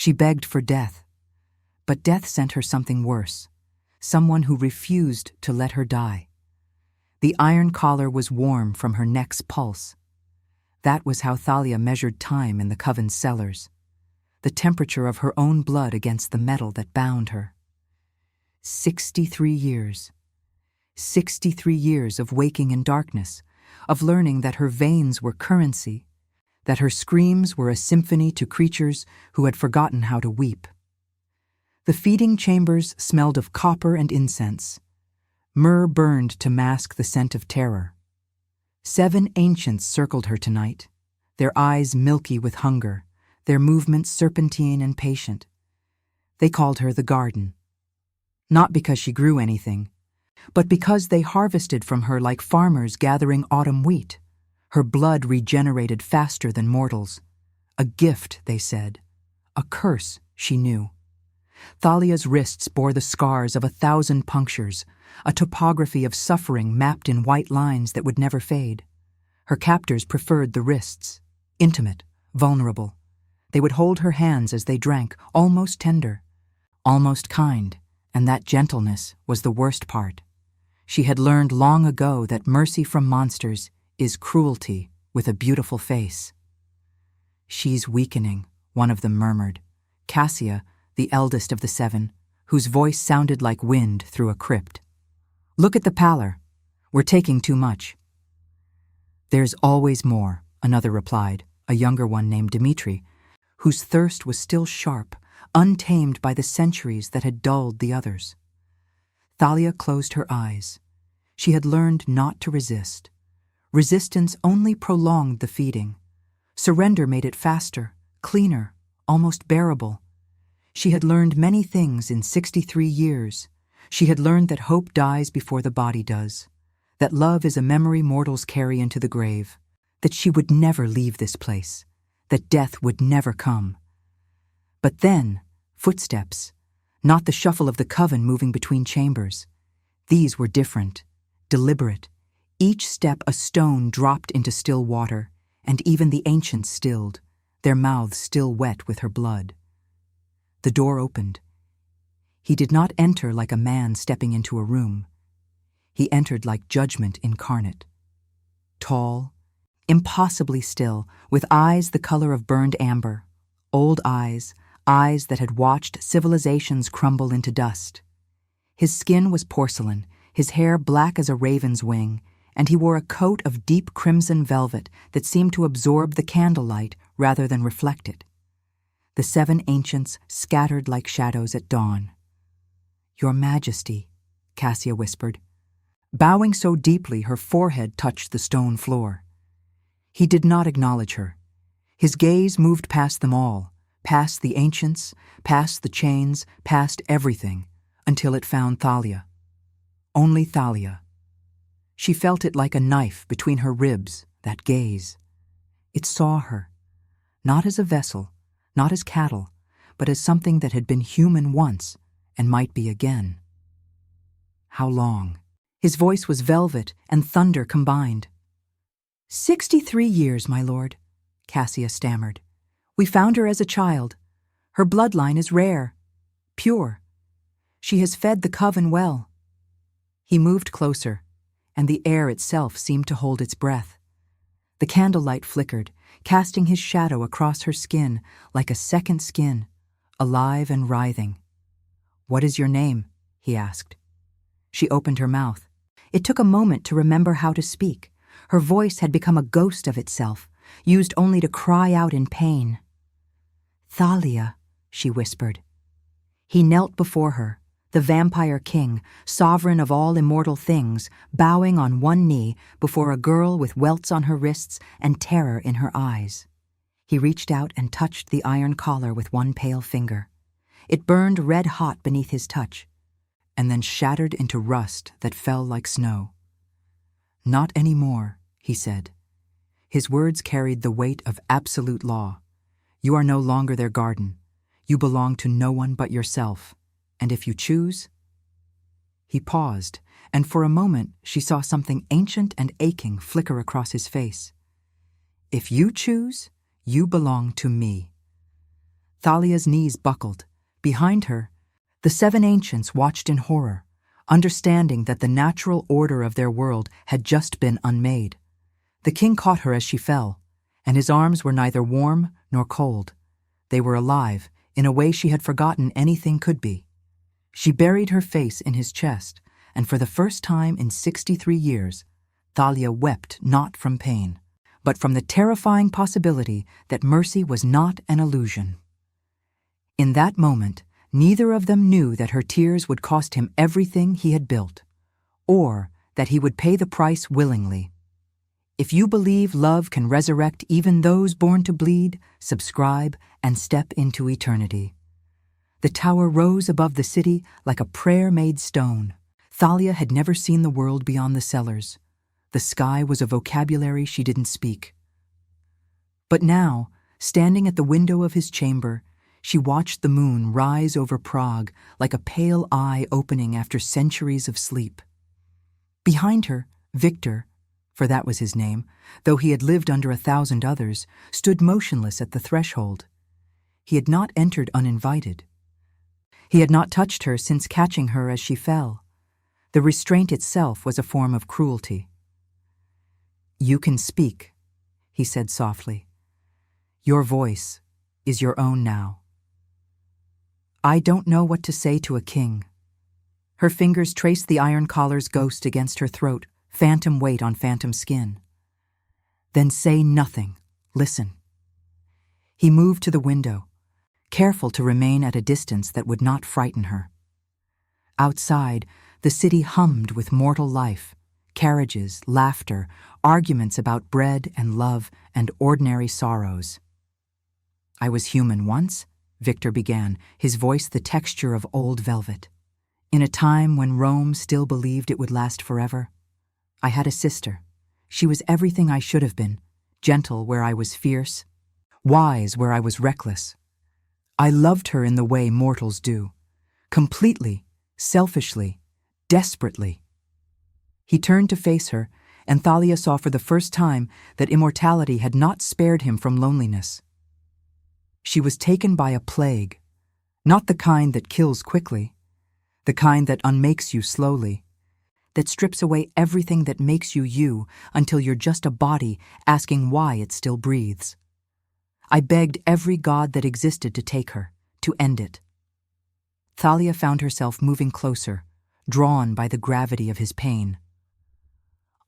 She begged for death, but death sent her something worse, someone who refused to let her die. The iron collar was warm from her neck's pulse. That was how Thalia measured time in the Coven's cellars, the temperature of her own blood against the metal that bound her. 63 years. 63 years of waking in darkness, of learning that her veins were currency, that her screams were a symphony to creatures who had forgotten how to weep. The feeding chambers smelled of copper and incense. Myrrh burned to mask the scent of terror. 7 ancients circled her tonight, their eyes milky with hunger, their movements serpentine and patient. They called her the Garden. Not because she grew anything, but because they harvested from her like farmers gathering autumn wheat. Her blood regenerated faster than mortals. A gift, they said. A curse, she knew. Thalia's wrists bore the scars of 1,000 punctures, a topography of suffering mapped in white lines that would never fade. Her captors preferred the wrists, intimate, vulnerable. They would hold her hands as they drank, almost tender, almost kind, and that gentleness was the worst part. She had learned long ago that mercy from monsters is cruelty with a beautiful face. "She's weakening," one of them murmured. Cassia, the eldest of the 7, whose voice sounded like wind through a crypt. "Look at the pallor. We're taking too much." "There's always more," another replied, a younger one named Dmitri, whose thirst was still sharp, untamed by the centuries that had dulled the others. Thalia closed her eyes. She had learned not to resist. Resistance only prolonged the feeding. Surrender made it faster, cleaner, almost bearable. She had learned many things in 63 years. She had learned that hope dies before the body does, that love is a memory mortals carry into the grave, that she would never leave this place, that death would never come. But then, footsteps, not the shuffle of the Coven moving between chambers. These were different, deliberate, each step a stone dropped into still water, and even the ancients stilled, their mouths still wet with her blood. The door opened. He did not enter like a man stepping into a room. He entered like judgment incarnate. Tall, impossibly still, with eyes the color of burned amber, old eyes, eyes that had watched civilizations crumble into dust. His skin was porcelain, his hair black as a raven's wing, and he wore a coat of deep crimson velvet that seemed to absorb the candlelight rather than reflect it. The 7 ancients scattered like shadows at dawn. "Your Majesty," Cassia whispered. Bowing so deeply her forehead touched the stone floor. He did not acknowledge her. His gaze moved past them all, past the ancients, past the chains, past everything, until it found Thalia. Only Thalia. She felt it like a knife between her ribs, that gaze. It saw her, not as a vessel, not as cattle, but as something that had been human once and might be again. How long? His voice was velvet and thunder combined. 63 years, my lord, Cassia stammered. We found her as a child. Her bloodline is rare, pure. She has fed the Coven well. He moved closer, and the air itself seemed to hold its breath. The candlelight flickered, casting his shadow across her skin like a second skin, alive and writhing. "What is your name?" he asked. She opened her mouth. It took a moment to remember how to speak. Her voice had become a ghost of itself, used only to cry out in pain. "Thalia," she whispered. He knelt before her, the vampire king, sovereign of all immortal things, bowing on one knee before a girl with welts on her wrists and terror in her eyes. He reached out and touched the iron collar with one pale finger. It burned red-hot beneath his touch, and then shattered into rust that fell like snow. "Not any more," he said. His words carried the weight of absolute law. "You are no longer their garden. You belong to no one but yourself. And if you choose—" He paused, and for a moment she saw something ancient and aching flicker across his face. "If you choose, you belong to me." Thalia's knees buckled. Behind her, the seven ancients watched in horror, understanding that the natural order of their world had just been unmade. The king caught her as she fell, and his arms were neither warm nor cold. They were alive, in a way she had forgotten anything could be. She buried her face in his chest, and for the first time in 63 years, Thalia wept not from pain, but from the terrifying possibility that mercy was not an illusion. In that moment, neither of them knew that her tears would cost him everything he had built, or that he would pay the price willingly. If you believe love can resurrect even those born to bleed, subscribe and step into eternity. The tower rose above the city like a prayer-made stone. Thalia had never seen the world beyond the cellars. The sky was a vocabulary she didn't speak. But now, standing at the window of his chamber, she watched the moon rise over Prague like a pale eye opening after centuries of sleep. Behind her, Victor, for that was his name, though he had lived under 1,000 others, stood motionless at the threshold. He had not entered uninvited. He had not touched her since catching her as she fell. The restraint itself was a form of cruelty. "You can speak," he said softly. "Your voice is your own now." "I don't know what to say to a king." Her fingers traced the iron collar's ghost against her throat, phantom weight on phantom skin. "Then say nothing. Listen." He moved to the window, careful to remain at a distance that would not frighten her. Outside, the city hummed with mortal life, carriages, laughter, arguments about bread and love and ordinary sorrows. "I was human once," Victor began, his voice the texture of old velvet. "In a time when Rome still believed it would last forever. I had a sister. She was everything I should have been, gentle where I was fierce, wise where I was reckless. I loved her in the way mortals do, completely, selfishly, desperately." He turned to face her, and Thalia saw for the first time that immortality had not spared him from loneliness. She was taken by a plague, not the kind that kills quickly, the kind that unmakes you slowly, that strips away everything that makes you you until you're just a body asking why it still breathes. I begged every god that existed to take her, to end it. Thalia found herself moving closer, drawn by the gravity of his pain.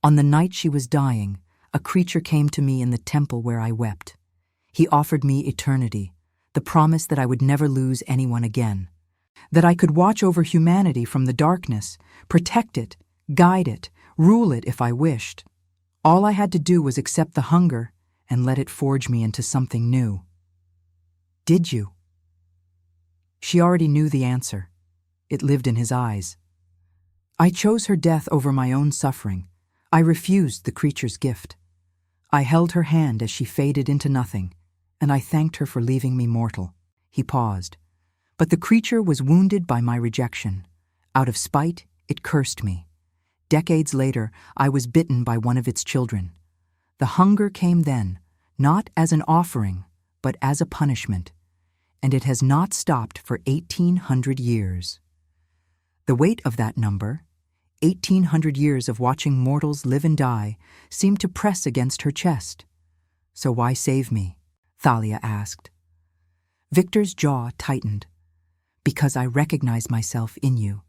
"On the night she was dying, a creature came to me in the temple where I wept. He offered me eternity, the promise that I would never lose anyone again, that I could watch over humanity from the darkness, protect it, guide it, rule it if I wished. All I had to do was accept the hunger and let it forge me into something new." "Did you?" She already knew the answer. It lived in his eyes. "I chose her death over my own suffering. I refused the creature's gift. I held her hand as she faded into nothing, and I thanked her for leaving me mortal." He paused. "But the creature was wounded by my rejection. Out of spite, it cursed me. Decades later, I was bitten by one of its children. The hunger came then, not as an offering, but as a punishment, and it has not stopped for 1,800 years. The weight of that number, 1,800 years of watching mortals live and die, seemed to press against her chest. "So why save me?" Thalia asked. Victor's jaw tightened. "Because I recognize myself in you.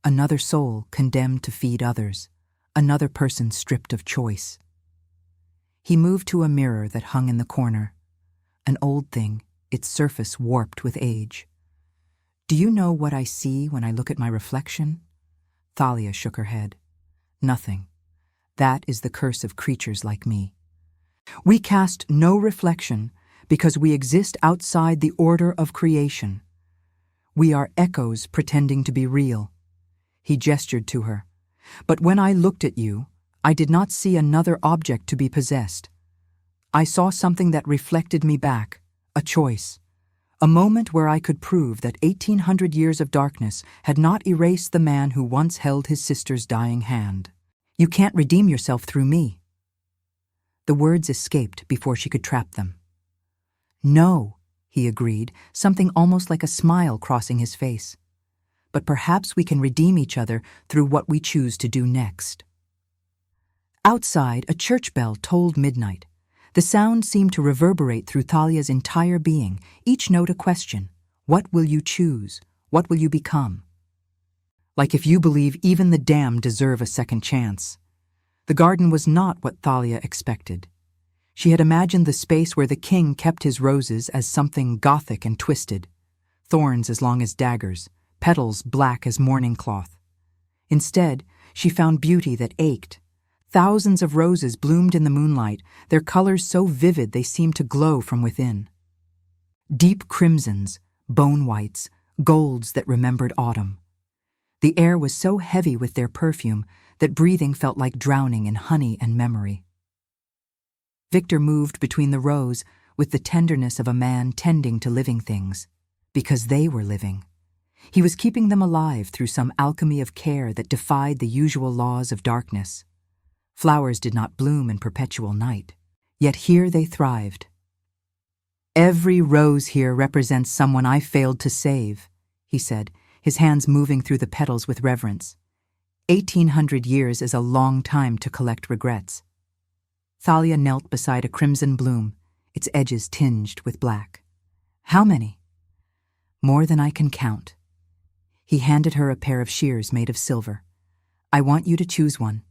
Another soul condemned to feed others, another person stripped of choice." He moved to a mirror that hung in the corner. An old thing, its surface warped with age. "Do you know what I see when I look at my reflection?" Thalia shook her head. "Nothing. That is the curse of creatures like me. We cast no reflection because we exist outside the order of creation. We are echoes pretending to be real." He gestured to her. "But when I looked at you, I did not see another object to be possessed. I saw something that reflected me back, a choice, a moment where I could prove that 1,800 years of darkness had not erased the man who once held his sister's dying hand. You can't redeem yourself through me." The words escaped before she could trap them. "No," he agreed, something almost like a smile crossing his face. But perhaps we can redeem each other through what we choose to do next. Outside, a church bell tolled midnight. The sound seemed to reverberate through Thalia's entire being, each note a question. What will you choose? What will you become? Like if you believe even the damned deserve a second chance. The garden was not what Thalia expected. She had imagined the space where the king kept his roses as something gothic and twisted, thorns as long as daggers, petals black as mourning cloth. Instead, she found beauty that ached. Thousands of roses bloomed in the moonlight, their colors so vivid they seemed to glow from within. Deep crimsons, bone whites, golds that remembered autumn. The air was so heavy with their perfume that breathing felt like drowning in honey and memory. Victor moved between the rows with the tenderness of a man tending to living things, because they were living. He was keeping them alive through some alchemy of care that defied the usual laws of darkness. Flowers did not bloom in perpetual night, yet here they thrived. Every rose here represents someone I failed to save, he said, his hands moving through the petals with reverence. 1800 years is a long time to collect regrets. Thalia knelt beside a crimson bloom, its edges tinged with black. How many? More than I can count. He handed her a pair of shears made of silver. I want you to choose one.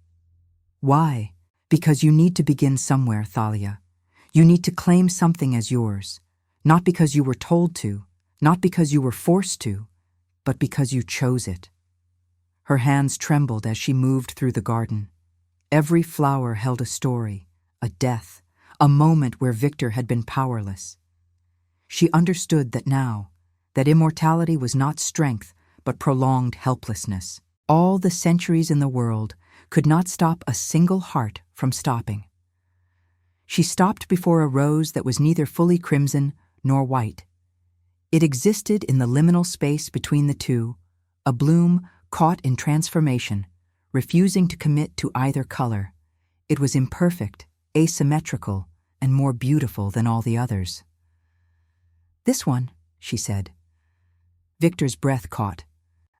Why? Because you need to begin somewhere, Thalia. You need to claim something as yours, not because you were told to, not because you were forced to, but because you chose it. Her hands trembled as she moved through the garden. Every flower held a story, a death, a moment where Victor had been powerless. She understood that now, that immortality was not strength, but prolonged helplessness. All the centuries in the world could not stop a single heart from stopping. She stopped before a rose that was neither fully crimson nor white. It existed in the liminal space between the two, a bloom caught in transformation, refusing to commit to either color. It was imperfect, asymmetrical, and more beautiful than all the others. This one, she said. Victor's breath caught.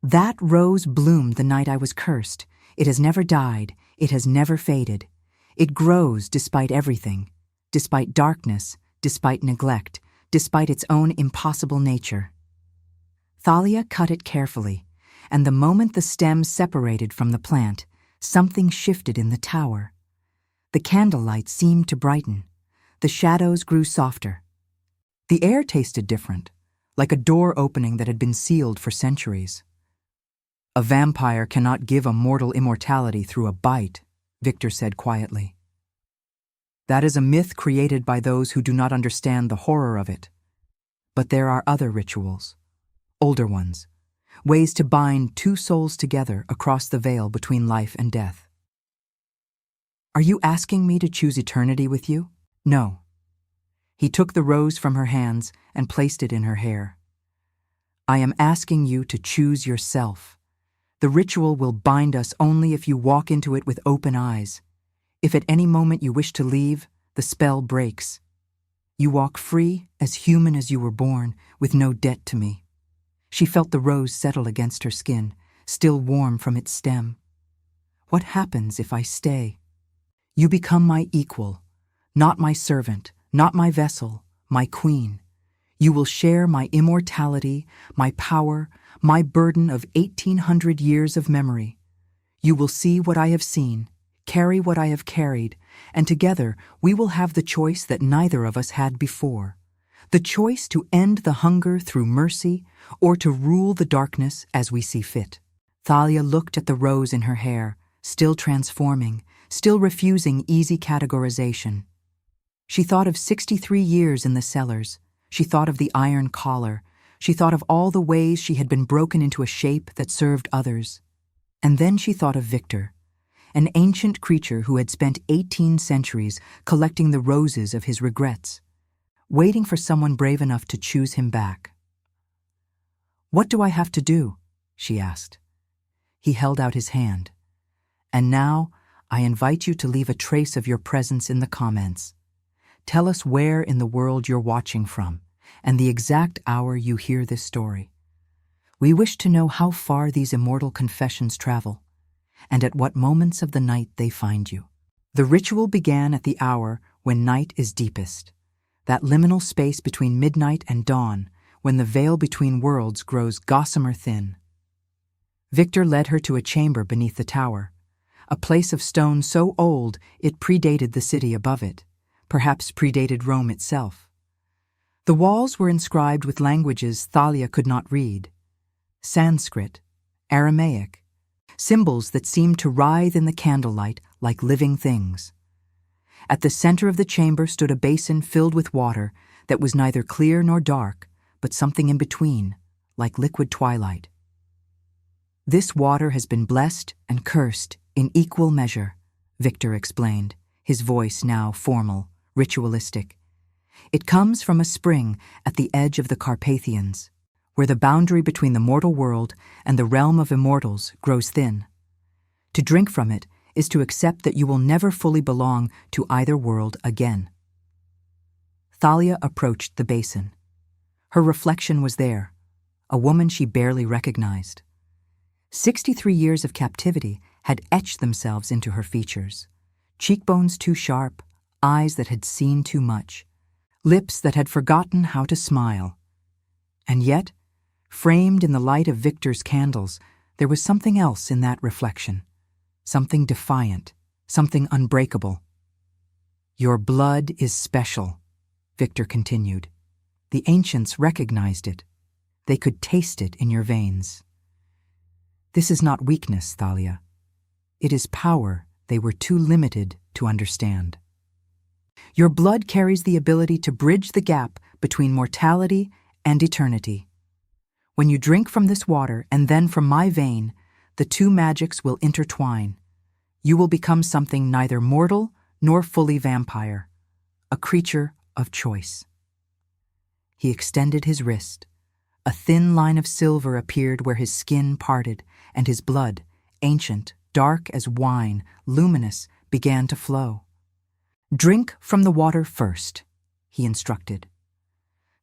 That rose bloomed the night I was cursed. It has never died. It has never faded. It grows despite everything, despite darkness, despite neglect, despite its own impossible nature. Thalia cut it carefully, and the moment the stems separated from the plant, something shifted in the tower. The candlelight seemed to brighten. The shadows grew softer. The air tasted different, like a door opening that had been sealed for centuries. A vampire cannot give a mortal immortality through a bite, Victor said quietly. That is a myth created by those who do not understand the horror of it. But there are other rituals, older ones, ways to bind two souls together across the veil between life and death. Are you asking me to choose eternity with you? No. He took the rose from her hands and placed it in her hair. I am asking you to choose yourself. The ritual will bind us only if you walk into it with open eyes. If at any moment you wish to leave, the spell breaks. You walk free, as human as you were born, with no debt to me. She felt the rose settle against her skin, still warm from its stem. What happens if I stay? You become my equal, not my servant, not my vessel, my queen. You will share my immortality, my power, my burden of 1800 years of memory. You will see what I have seen, carry what I have carried, and together we will have the choice that neither of us had before. The choice to end the hunger through mercy or to rule the darkness as we see fit. Thalia looked at the rose in her hair, still transforming, still refusing easy categorization. She thought of 63 years in the cellars. She thought of the iron collar. She thought of all the ways she had been broken into a shape that served others. And then she thought of Victor, an ancient creature who had spent 18 centuries collecting the roses of his regrets, waiting for someone brave enough to choose him back. What do I have to do? She asked. He held out his hand. And now, I invite you to leave a trace of your presence in the comments. Tell us where in the world you're watching from. and the exact hour you hear this story. We wish to know how far these immortal confessions travel, and at what moments of the night they find you. The ritual began at the hour when night is deepest, that liminal space between midnight and dawn, when the veil between worlds grows gossamer thin. Victor led her to a chamber beneath the tower, a place of stone so old it predated the city above it, perhaps predated Rome itself. The walls were inscribed with languages Thalia could not read: Sanskrit, Aramaic, symbols that seemed to writhe in the candlelight like living things. At the center of the chamber stood a basin filled with water that was neither clear nor dark, but something in between, like liquid twilight. This water has been blessed and cursed in equal measure, Victor explained, his voice now formal, ritualistic. It comes from a spring at the edge of the Carpathians, where the boundary between the mortal world and the realm of immortals grows thin. To drink from it is to accept that you will never fully belong to either world again. Thalia approached the basin. Her reflection was there, a woman she barely recognized. 63 years of captivity had etched themselves into her features. Cheekbones too sharp, eyes that had seen too much, lips that had forgotten how to smile. And yet, framed in the light of Victor's candles, there was something else in that reflection. Something defiant, something unbreakable. "Your blood is special," Victor continued. The ancients recognized it. They could taste it in your veins. This is not weakness, Thalia. It is power they were too limited to understand. Your blood carries the ability to bridge the gap between mortality and eternity. When you drink from this water and then from my vein, the two magics will intertwine. You will become something neither mortal nor fully vampire, a creature of choice. He extended his wrist. A thin line of silver appeared where his skin parted, and his blood, ancient, dark as wine, luminous, began to flow. "Drink from the water first," he instructed.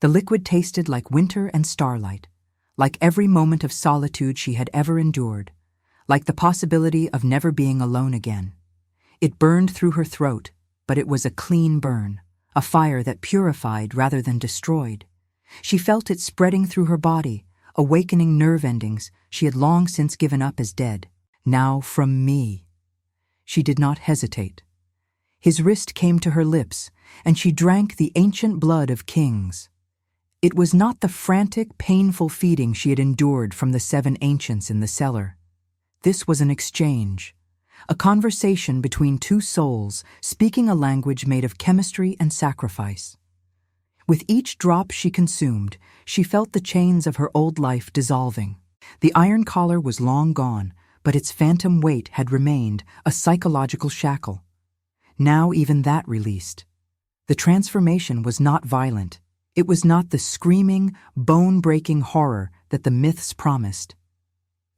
The liquid tasted like winter and starlight, like every moment of solitude she had ever endured, like the possibility of never being alone again. It burned through her throat, but it was a clean burn, a fire that purified rather than destroyed. She felt it spreading through her body, awakening nerve endings she had long since given up as dead. "Now from me." She did not hesitate. His wrist came to her lips, and she drank the ancient blood of kings. It was not the frantic, painful feeding she had endured from the 7 ancients in the cellar. This was an exchange, a conversation between two souls speaking a language made of chemistry and sacrifice. With each drop she consumed, she felt the chains of her old life dissolving. The iron collar was long gone, but its phantom weight had remained, a psychological shackle. Now even that released. The transformation was not violent. It was not the screaming, bone-breaking horror that the myths promised.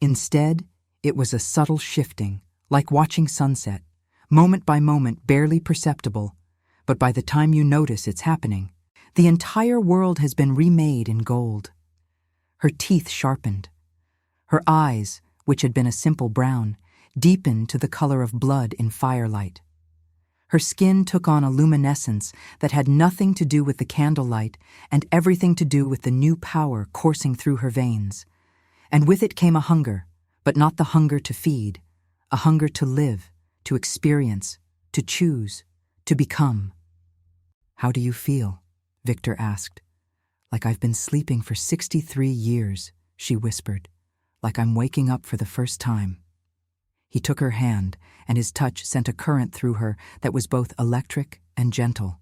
Instead, it was a subtle shifting, like watching sunset, moment by moment barely perceptible, but by the time you notice it's happening, the entire world has been remade in gold. Her teeth sharpened. Her eyes, which had been a simple brown, deepened to the color of blood in firelight. Her skin took on a luminescence that had nothing to do with the candlelight and everything to do with the new power coursing through her veins. And with it came a hunger, but not the hunger to feed, a hunger to live, to experience, to choose, to become. "How do you feel?" Victor asked. "Like I've been sleeping for 63 years, she whispered, "like I'm waking up for the first time." He took her hand, and his touch sent a current through her that was both electric and gentle.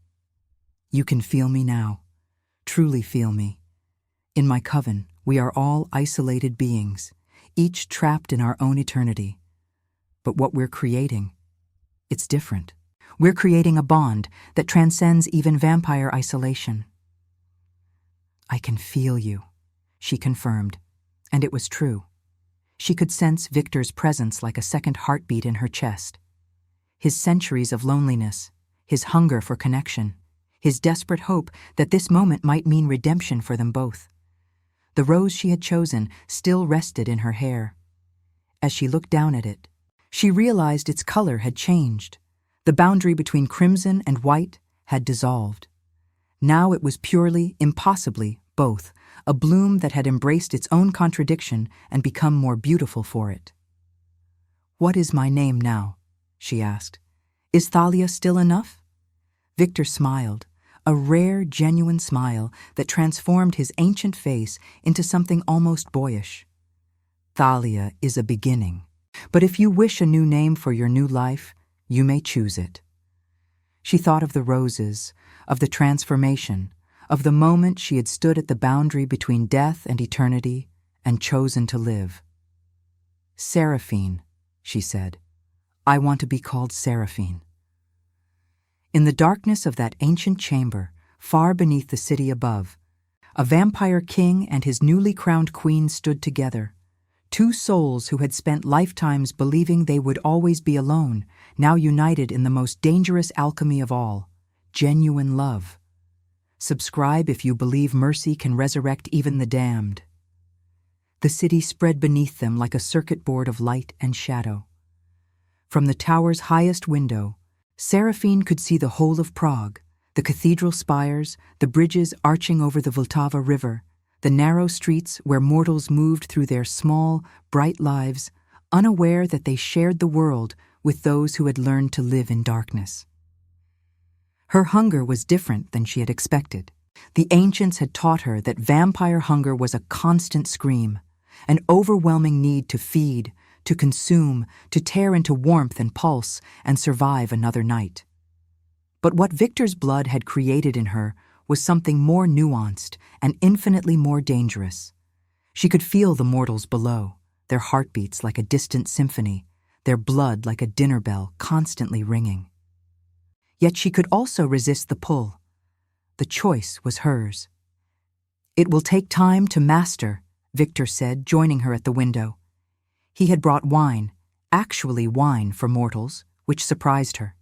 "You can feel me now, truly feel me. In my coven, we are all isolated beings, each trapped in our own eternity. But what we're creating, it's different. We're creating a bond that transcends even vampire isolation." "I can feel you," she confirmed, and it was true. She could sense Victor's presence like a second heartbeat in her chest. His centuries of loneliness, his hunger for connection, his desperate hope that this moment might mean redemption for them both. The rose she had chosen still rested in her hair. As she looked down at it, she realized its color had changed. The boundary between crimson and white had dissolved. Now it was purely, impossibly, both, a bloom that had embraced its own contradiction and become more beautiful for it. "What is my name now?" she asked. "Is Thalia still enough?" Victor smiled, a rare, genuine smile that transformed his ancient face into something almost boyish. "Thalia is a beginning, but if you wish a new name for your new life, you may choose it." She thought of the roses, of the transformation, of the moment she had stood at the boundary between death and eternity and chosen to live. "Seraphine," she said. "I want to be called Seraphine." In the darkness of that ancient chamber, far beneath the city above, a vampire king and his newly crowned queen stood together. Two souls who had spent lifetimes believing they would always be alone, now united in the most dangerous alchemy of all, genuine love. Subscribe if you believe mercy can resurrect even the damned. The city spread beneath them like a circuit board of light and shadow. From the tower's highest window, Seraphine could see the whole of Prague, the cathedral spires, the bridges arching over the Vltava River, the narrow streets where mortals moved through their small, bright lives, unaware that they shared the world with those who had learned to live in darkness. Her hunger was different than she had expected. The ancients had taught her that vampire hunger was a constant scream, an overwhelming need to feed, to consume, to tear into warmth and pulse and survive another night. But what Victor's blood had created in her was something more nuanced and infinitely more dangerous. She could feel the mortals below, their heartbeats like a distant symphony, their blood like a dinner bell constantly ringing. Yet she could also resist the pull. The choice was hers. "It will take time to master," Victor said, joining her at the window. He had brought wine, actually wine for mortals, which surprised her.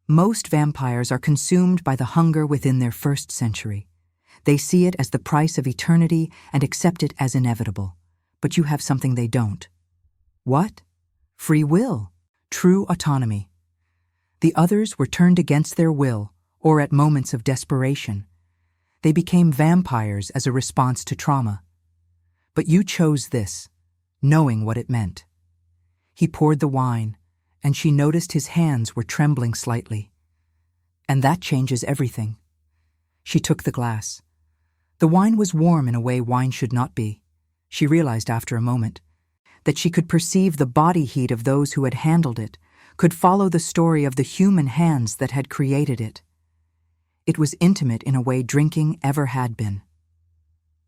Most vampires are consumed by the hunger within their first century. They see it as the price of eternity and accept it as inevitable. But you have something they don't. What? Free will, true autonomy. The others were turned against their will, or at moments of desperation. They became vampires as a response to trauma. But you chose this, knowing what it meant. He poured the wine, and she noticed his hands were trembling slightly. And that changes everything. She took the glass. The wine was warm in a way wine should not be. She realized after a moment that she could perceive the body heat of those who had handled it, could follow the story of the human hands that had created it. It was intimate in a way drinking ever had been.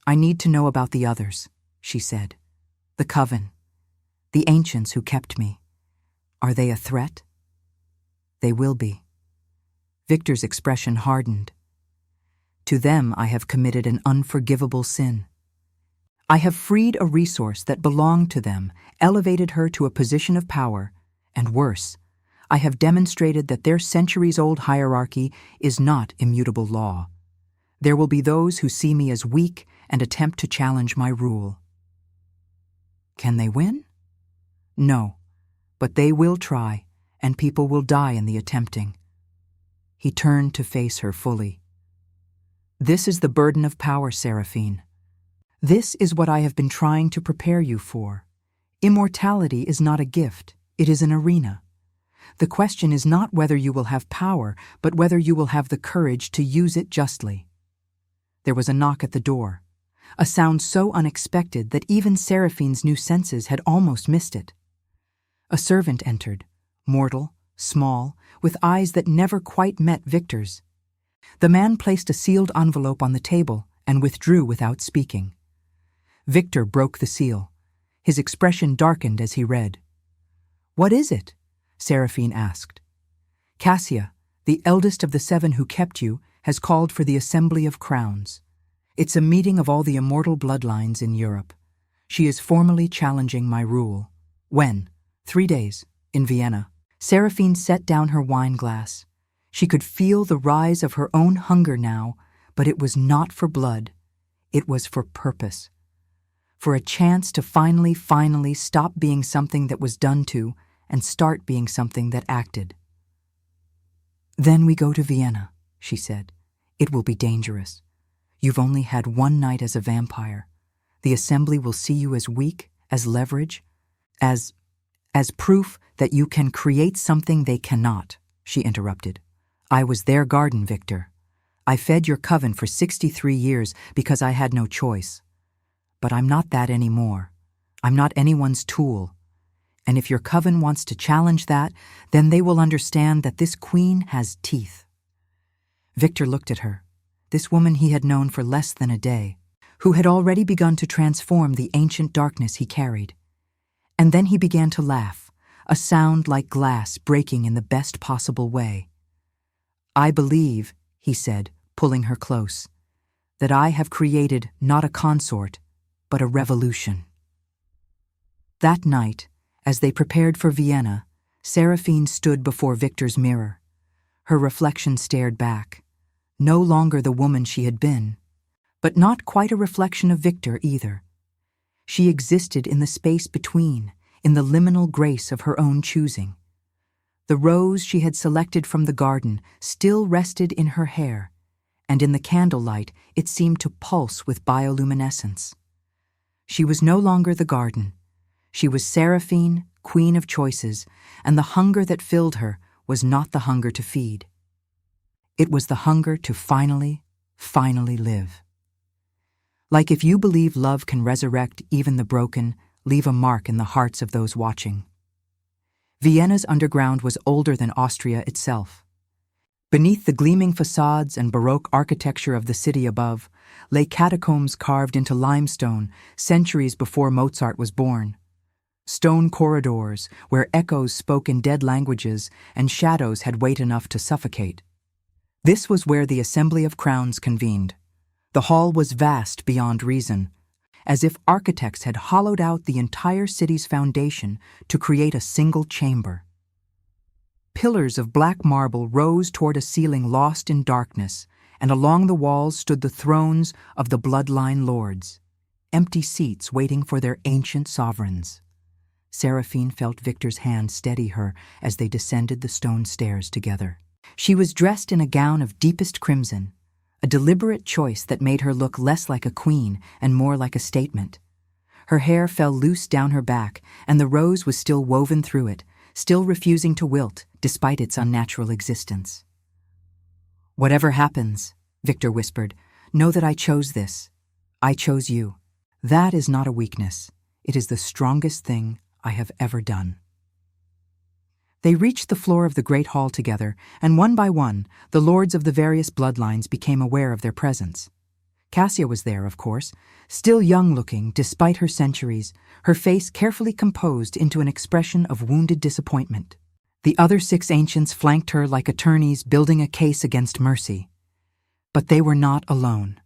"I need to know about the others," she said. "The Coven, the ancients who kept me. Are they a threat?" "They will be." Victor's expression hardened. "To them I have committed an unforgivable sin. I have freed a resource that belonged to them, elevated her to a position of power, and worse, I have demonstrated that their centuries-old hierarchy is not immutable law. There will be those who see me as weak and attempt to challenge my rule." Can they win? No, but they will try, and people will die in the attempting. He turned to face her fully. "This is the burden of power, Seraphine. This is what I have been trying to prepare you for. Immortality is not a gift, it is an arena. The question is not whether you will have power, but whether you will have the courage to use it justly." There was a knock at the door, a sound so unexpected that even Seraphine's new senses had almost missed it. A servant entered, mortal, small, with eyes that never quite met Victor's. The man placed a sealed envelope on the table and withdrew without speaking. Victor broke the seal. His expression darkened as he read. "What is it?" Seraphine asked. "Cassia, the eldest of the 7 who kept you, has called for the Assembly of Crowns. It's a meeting of all the immortal bloodlines in Europe. She is formally challenging my rule." "When?" 3 days, in Vienna." Seraphine set down her wine glass. She could feel the rise of her own hunger now, but it was not for blood. It was for purpose. For a chance to finally stop being something that was done to and start being something that acted. "Then we go to Vienna," she said. "It will be dangerous. You've only had one night as a vampire. The Assembly will see you as weak, as leverage, as proof that you can create something they cannot," she interrupted. "I was their garden, Victor. I fed your coven for 63 years because I had no choice. But I'm not that anymore. I'm not anyone's tool. And if your coven wants to challenge that, then they will understand that this queen has teeth." Victor looked at her, this woman he had known for less than a day, who had already begun to transform the ancient darkness he carried. And then he began to laugh, a sound like glass breaking in the best possible way. "I believe," he said, pulling her close, "that I have created not a consort, but a revolution." That night, as they prepared for Vienna, Seraphine stood before Victor's mirror. Her reflection stared back, no longer the woman she had been, but not quite a reflection of Victor either. She existed in the space between, in the liminal grace of her own choosing. The rose she had selected from the garden still rested in her hair, and in the candlelight it seemed to pulse with bioluminescence. She was no longer the garden. She was Seraphine, queen of choices, and the hunger that filled her was not the hunger to feed. It was the hunger to finally live. Like if you believe love can resurrect even the broken, leave a mark in the hearts of those watching. Vienna's underground was older than Austria itself. Beneath the gleaming facades and Baroque architecture of the city above lay catacombs carved into limestone centuries before Mozart was born. Stone corridors where echoes spoke in dead languages and shadows had weight enough to suffocate. This was where the Assembly of Crowns convened. The hall was vast beyond reason, as if architects had hollowed out the entire city's foundation to create a single chamber. Pillars of black marble rose toward a ceiling lost in darkness, and along the walls stood the thrones of the bloodline lords, empty seats waiting for their ancient sovereigns. Seraphine felt Victor's hand steady her as they descended the stone stairs together. She was dressed in a gown of deepest crimson, a deliberate choice that made her look less like a queen and more like a statement. Her hair fell loose down her back, and the rose was still woven through it, still refusing to wilt despite its unnatural existence. "Whatever happens," Victor whispered, "know that I chose this. I chose you. That is not a weakness. It is the strongest thing I have ever done." They reached the floor of the great hall together, and one by one, the lords of the various bloodlines became aware of their presence. Cassia was there, of course, still young-looking despite her centuries, her face carefully composed into an expression of wounded disappointment. The other 6 ancients flanked her like attorneys building a case against mercy. But they were not alone.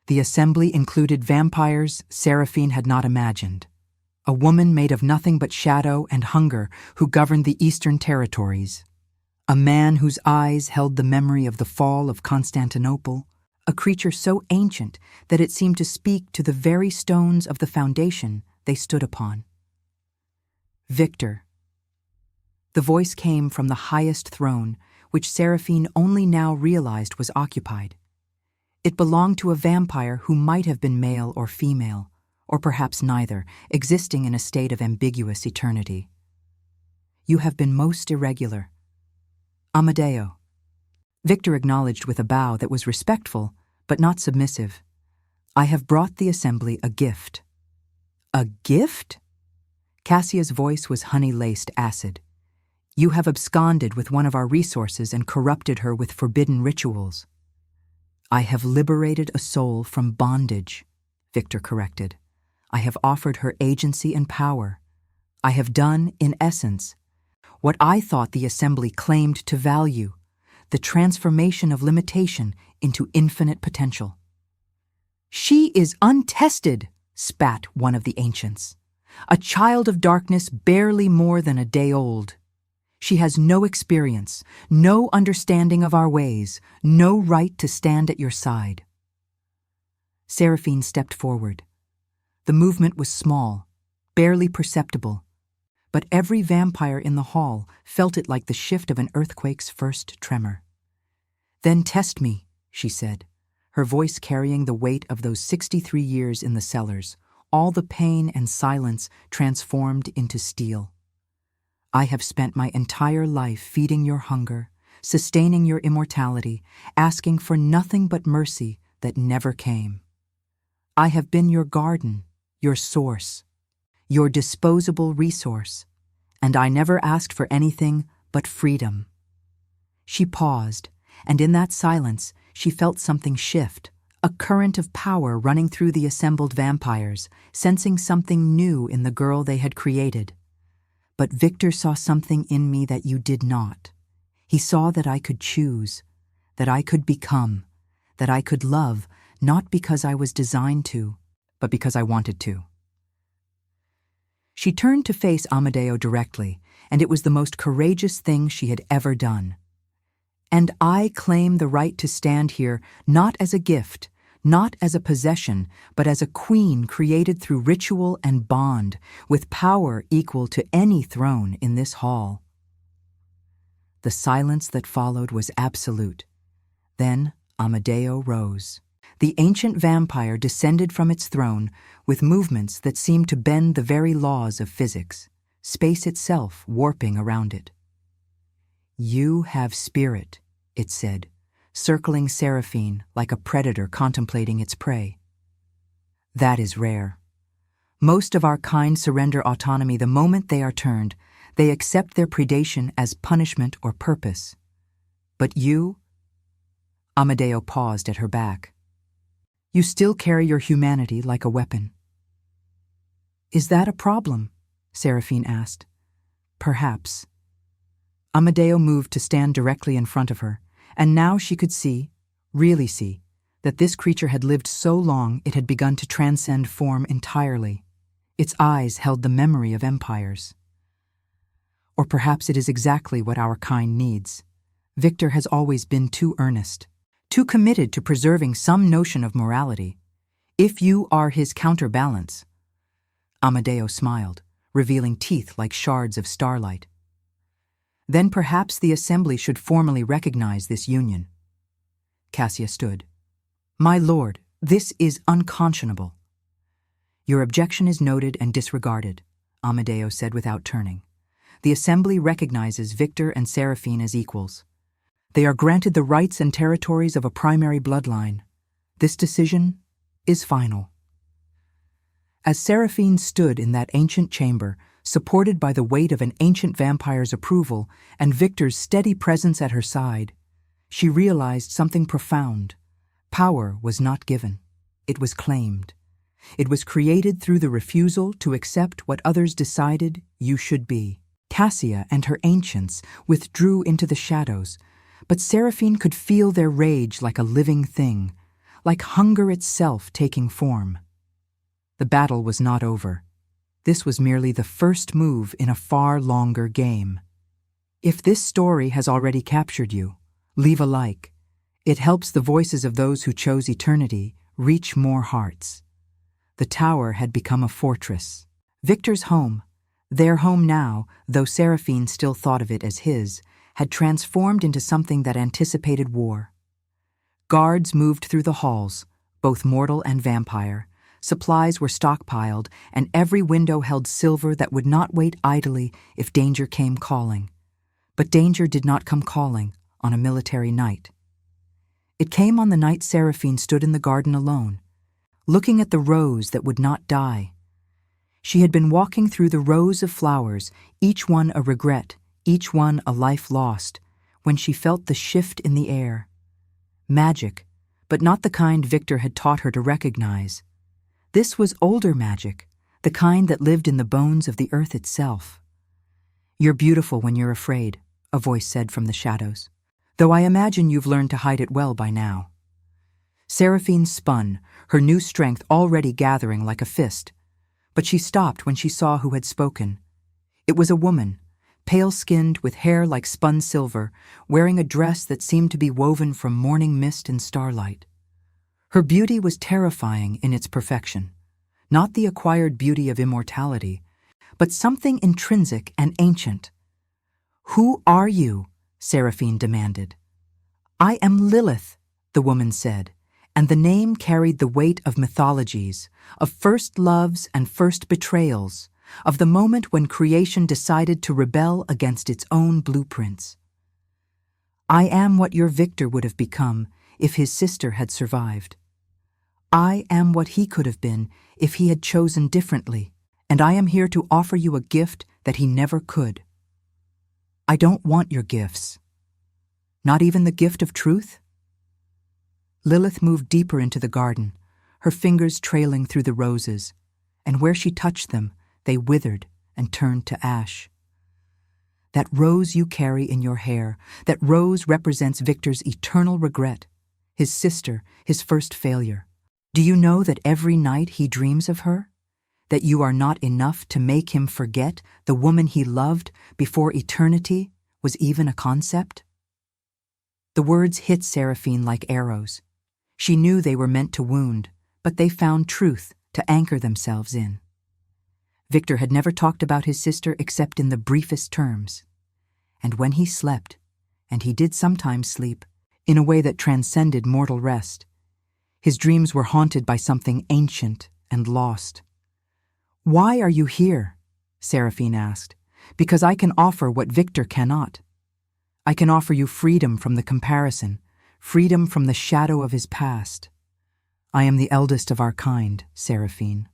The assembly included vampires Seraphine had not imagined. A woman made of nothing but shadow and hunger who governed the eastern territories. A man whose eyes held the memory of the fall of Constantinople, a creature so ancient that it seemed to speak to the very stones of the foundation they stood upon. Victor. The voice came from the highest throne, which Seraphine only now realized was occupied. It belonged to a vampire who might have been male or female, or perhaps neither, existing in a state of ambiguous eternity. "You have been most irregular. Amadeo." Victor acknowledged with a bow that was respectful, but not submissive. "I have brought the assembly a gift." "A gift?" Cassia's voice was honey-laced acid. "You have absconded with one of our resources and corrupted her with forbidden rituals." "I have liberated a soul from bondage," Victor corrected. "I have offered her agency and power. I have done, in essence, what I thought the assembly claimed to value, the transformation of limitation into infinite potential." "She is untested," spat one of the ancients. "A child of darkness barely more than a day old." She has no experience, no understanding of our ways, no right to stand at your side. Seraphine stepped forward. The movement was small, barely perceptible, but every vampire in the hall felt it like the shift of an earthquake's first tremor. "Then test me," she said, her voice carrying the weight of those 63 years in the cellars, all the pain and silence transformed into steel. "I have spent my entire life feeding your hunger, sustaining your immortality, asking for nothing but mercy that never came. I have been your garden, your source, your disposable resource, and I never asked for anything but freedom." She paused, and in that silence she felt something shift, a current of power running through the assembled vampires, sensing something new in the girl they had created. "But Victor saw something in me that you did not. He saw that I could choose, that I could become, that I could love, not because I was designed to, but because I wanted to." She turned to face Amadeo directly, and it was the most courageous thing she had ever done. "And I claim the right to stand here not as a gift, not as a possession, but as a queen created through ritual and bond, with power equal to any throne in this hall." The silence that followed was absolute. Then Amadeo rose. The ancient vampire descended from its throne with movements that seemed to bend the very laws of physics, space itself warping around it. "You have spirit," it said, circling Seraphine like a predator contemplating its prey. "That is rare. Most of our kind surrender autonomy the moment they are turned. They accept their predation as punishment or purpose. But you—" Amadeo paused at her back. "You still carry your humanity like a weapon." "Is that a problem?" Seraphine asked. "Perhaps." Amadeo moved to stand directly in front of her, and now she could see, really see, that this creature had lived so long it had begun to transcend form entirely. Its eyes held the memory of empires. Or perhaps it is exactly what our kind needs. Victor has always been too earnest, too committed to preserving some notion of morality. If you are his counterbalance— Amadeo smiled, revealing teeth like shards of starlight. "Then perhaps the assembly should formally recognize this union." Cassia stood. "My lord, this is unconscionable." "Your objection is noted and disregarded," Amadeo said without turning. "The assembly recognizes Victor and Seraphine as equals. They are granted the rights and territories of a primary bloodline. This decision is final." As Seraphine stood in that ancient chamber, supported by the weight of an ancient vampire's approval and Victor's steady presence at her side, she realized something profound. Power was not given. It was claimed. It was created through the refusal to accept what others decided you should be. Cassia and her ancients withdrew into the shadows, but Seraphine could feel their rage like a living thing, like hunger itself taking form. The battle was not over. This was merely the first move in a far longer game. If this story has already captured you, leave a like. It helps the voices of those who chose eternity reach more hearts. The tower had become a fortress. Victor's home, their home now, though Seraphine still thought of it as his, had transformed into something that anticipated war. Guards moved through the halls, both mortal and vampire. Supplies were stockpiled, and every window held silver that would not wait idly if danger came calling. But danger did not come calling on a military night. It came on the night Seraphine stood in the garden alone, looking at the rose that would not die. She had been walking through the rows of flowers, each one a regret, each one a life lost, when she felt the shift in the air. Magic, but not the kind Victor had taught her to recognize. This was older magic, the kind that lived in the bones of the earth itself. "You're beautiful when you're afraid," a voice said from the shadows, "though I imagine you've learned to hide it well by now." Seraphine spun, her new strength already gathering like a fist. But she stopped when she saw who had spoken. It was a woman, pale-skinned with hair like spun silver, wearing a dress that seemed to be woven from morning mist and starlight. Her beauty was terrifying in its perfection, not the acquired beauty of immortality, but something intrinsic and ancient. "Who are you?" Seraphine demanded. "I am Lilith," the woman said, and the name carried the weight of mythologies, of first loves and first betrayals, of the moment when creation decided to rebel against its own blueprints. "I am what your Victor would have become if his sister had survived. I am what he could have been if he had chosen differently, and I am here to offer you a gift that he never could. I don't want your gifts. Not even the gift of truth?" Lilith moved deeper into the garden, her fingers trailing through the roses, and where she touched them, they withered and turned to ash. "That rose you carry in your hair, that rose represents Victor's eternal regret, his sister, his first failure. Do you know that every night he dreams of her? That you are not enough to make him forget the woman he loved before eternity was even a concept?" The words hit Seraphine like arrows. She knew they were meant to wound, but they found truth to anchor themselves in. Victor had never talked about his sister except in the briefest terms. And when he slept, and he did sometimes sleep, in a way that transcended mortal rest, his dreams were haunted by something ancient and lost. "Why are you here?" Seraphine asked. "Because I can offer what Victor cannot. I can offer you freedom from the comparison, freedom from the shadow of his past. I am the eldest of our kind, Seraphine.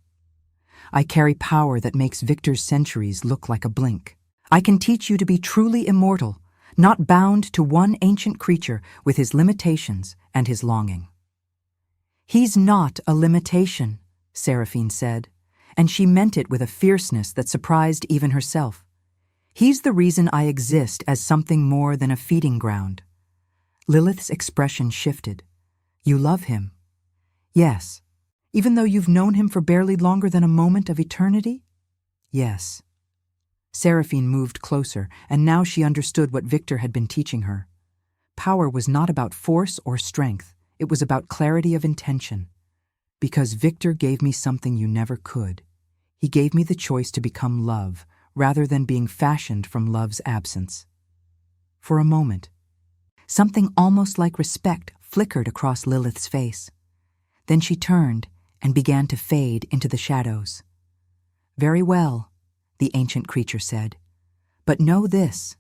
I carry power that makes Victor's centuries look like a blink. I can teach you to be truly immortal, not bound to one ancient creature with his limitations and his longing." "He's not a limitation," Seraphine said, and she meant it with a fierceness that surprised even herself. "He's the reason I exist as something more than a feeding ground." Lilith's expression shifted. "You love him?" "Yes." "Even though you've known him for barely longer than a moment of eternity?" "Yes." Seraphine moved closer, and now she understood what Victor had been teaching her. Power was not about force or strength. It was about clarity of intention. "Because Victor gave me something you never could. He gave me the choice to become love, rather than being fashioned from love's absence." For a moment, something almost like respect flickered across Lilith's face. Then she turned and began to fade into the shadows. "Very well," the ancient creature said. "But know this.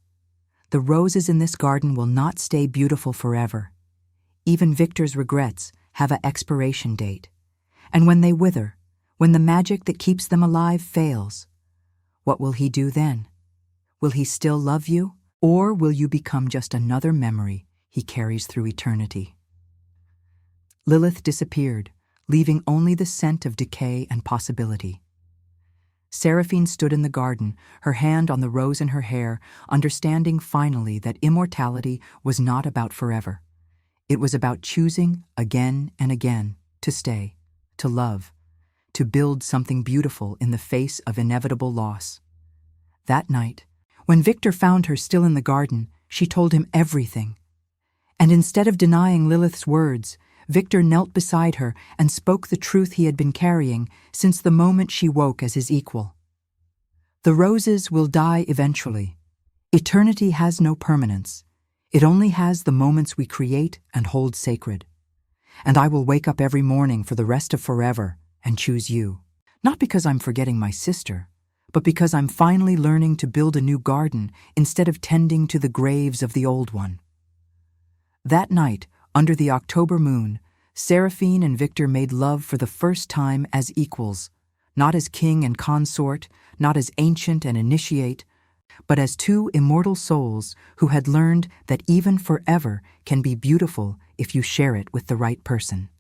The roses in this garden will not stay beautiful forever. Even Victor's regrets have an expiration date. And when they wither, when the magic that keeps them alive fails, what will he do then? Will he still love you, or will you become just another memory he carries through eternity?" Lilith disappeared, leaving only the scent of decay and possibility. Seraphine stood in the garden, her hand on the rose in her hair, understanding finally that immortality was not about forever. It was about choosing again and again to stay, to love, to build something beautiful in the face of inevitable loss. That night, when Victor found her still in the garden, she told him everything. And instead of denying Lilith's words, Victor knelt beside her and spoke the truth he had been carrying since the moment she woke as his equal. "The roses will die eventually. Eternity has no permanence. It only has the moments we create and hold sacred. And I will wake up every morning for the rest of forever and choose you. Not because I'm forgetting my sister, but because I'm finally learning to build a new garden instead of tending to the graves of the old one." That night, under the October moon, Seraphine and Victor made love for the first time as equals, not as king and consort, not as ancient and initiate, but as two immortal souls who had learned that even forever can be beautiful if you share it with the right person.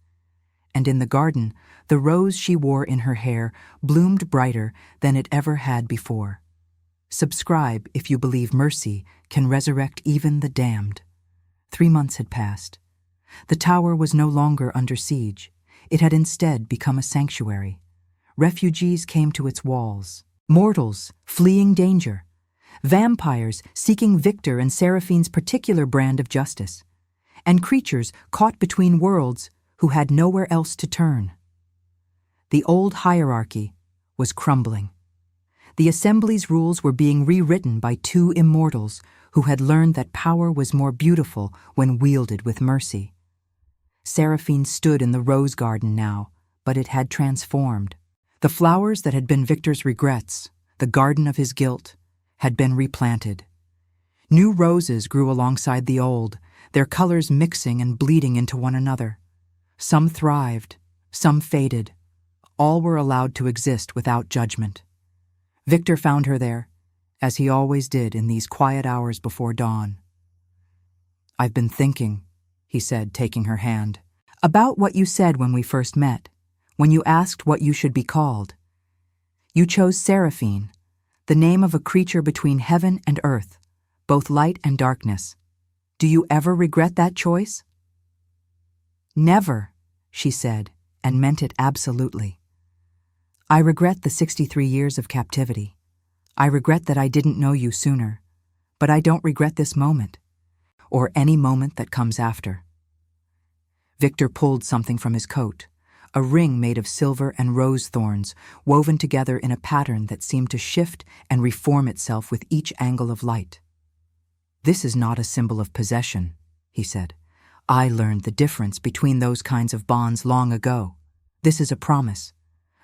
And in the garden, the rose she wore in her hair bloomed brighter than it ever had before. Subscribe if you believe mercy can resurrect even the damned. 3 months had passed. The tower was no longer under siege. It had instead become a sanctuary. Refugees came to its walls. Mortals fleeing danger. vampires seeking Victor and Seraphine's particular brand of justice, and creatures caught between worlds who had nowhere else to turn. The old hierarchy was crumbling. The Assembly's rules were being rewritten by two immortals who had learned that power was more beautiful when wielded with mercy. Seraphine stood in the rose garden now, but it had transformed. The flowers that had been Victor's regrets, the garden of his guilt, had been replanted. New roses grew alongside the old, their colors mixing and bleeding into one another. Some thrived, some faded. All were allowed to exist without judgment. Victor found her there, as he always did in these quiet hours before dawn. "I've been thinking," he said, taking her hand, "about what you said when we first met, when you asked what you should be called. You chose Seraphine, the name of a creature between heaven and earth, both light and darkness. Do you ever regret that choice?" "Never," she said, and meant it absolutely. "I regret the 63 years of captivity. I regret that I didn't know you sooner, but I don't regret this moment, or any moment that comes after." Victor pulled something from his coat, a ring made of silver and rose thorns, woven together in a pattern that seemed to shift and reform itself with each angle of light. "This is not a symbol of possession," he said. "I learned the difference between those kinds of bonds long ago. This is a promise,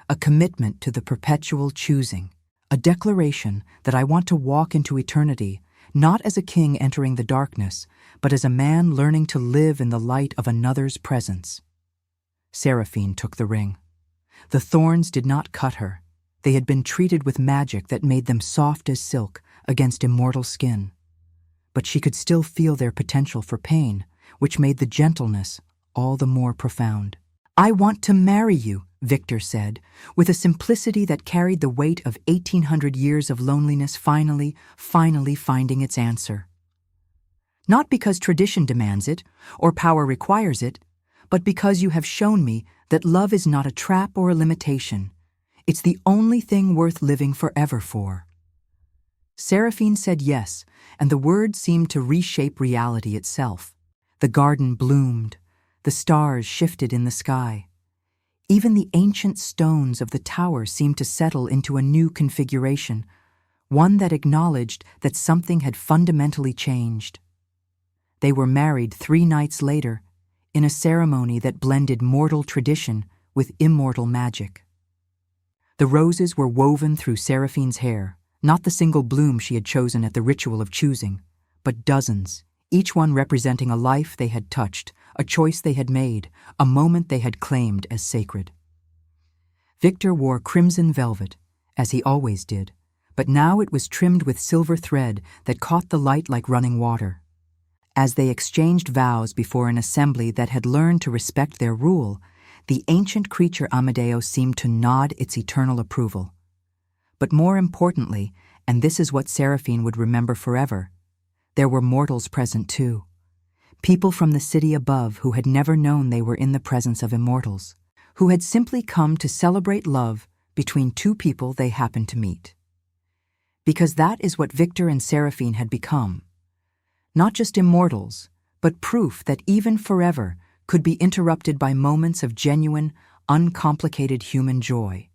a commitment to the perpetual choosing, a declaration that I want to walk into eternity, not as a king entering the darkness, but as a man learning to live in the light of another's presence." Seraphine took the ring. The thorns did not cut her. They had been treated with magic that made them soft as silk against immortal skin. But she could still feel their potential for pain, which made the gentleness all the more profound. "I want to marry you," Victor said, with a simplicity that carried the weight of 1,800 years of loneliness finally finding its answer. "Not because tradition demands it, or power requires it, but because you have shown me that love is not a trap or a limitation. It's the only thing worth living forever for." Seraphine said yes, and the word seemed to reshape reality itself. The garden bloomed, the stars shifted in the sky. Even the ancient stones of the tower seemed to settle into a new configuration, one that acknowledged that something had fundamentally changed. They were married 3 nights later, in a ceremony that blended mortal tradition with immortal magic. The roses were woven through Seraphine's hair, not the single bloom she had chosen at the ritual of choosing, but dozens, each one representing a life they had touched, a choice they had made, a moment they had claimed as sacred. Victor wore crimson velvet, as he always did, but now it was trimmed with silver thread that caught the light like running water. As they exchanged vows before an assembly that had learned to respect their rule, the ancient creature Amadeo seemed to nod its eternal approval. But more importantly, and this is what Seraphine would remember forever, there were mortals present too. People from the city above who had never known they were in the presence of immortals, who had simply come to celebrate love between two people they happened to meet. Because that is what Victor and Seraphine had become. Not just immortals, but proof that even forever could be interrupted by moments of genuine, uncomplicated human joy.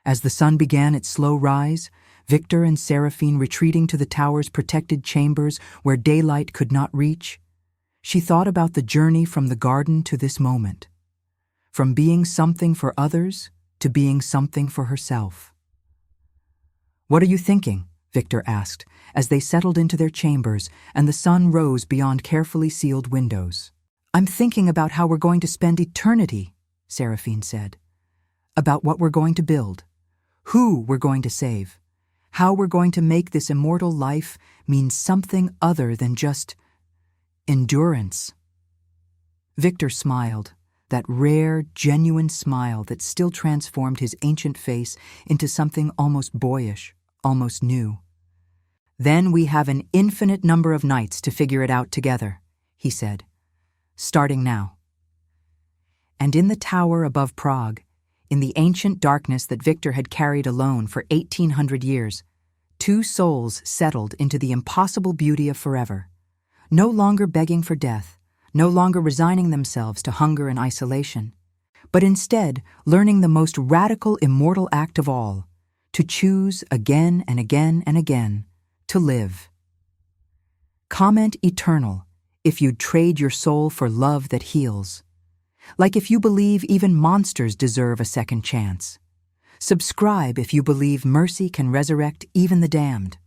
As the sun began its slow rise, Victor and Seraphine retreating to the tower's protected chambers where daylight could not reach, she thought about the journey from the garden to this moment, from being something for others to being something for herself. "What are you thinking?" Victor asked, as they settled into their chambers and the sun rose beyond carefully sealed windows. "I'm thinking about how we're going to spend eternity," Seraphine said. "About what we're going to build, who we're going to save, how we're going to make this immortal life mean something other than just endurance." Victor smiled, that rare, genuine smile that still transformed his ancient face into something almost boyish, almost new. "Then we have an infinite number of nights to figure it out together," he said, "starting now." And in the tower above Prague, in the ancient darkness that Victor had carried alone for 1,800 years, two souls settled into the impossible beauty of forever, no longer begging for death, no longer resigning themselves to hunger and isolation, but instead learning the most radical immortal act of all, to choose again and again and again to live. Comment eternal if you'd trade your soul for love that heals. Like if you believe even monsters deserve a second chance. Subscribe if you believe mercy can resurrect even the damned.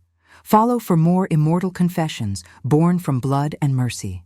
Follow for more immortal confessions born from blood and mercy.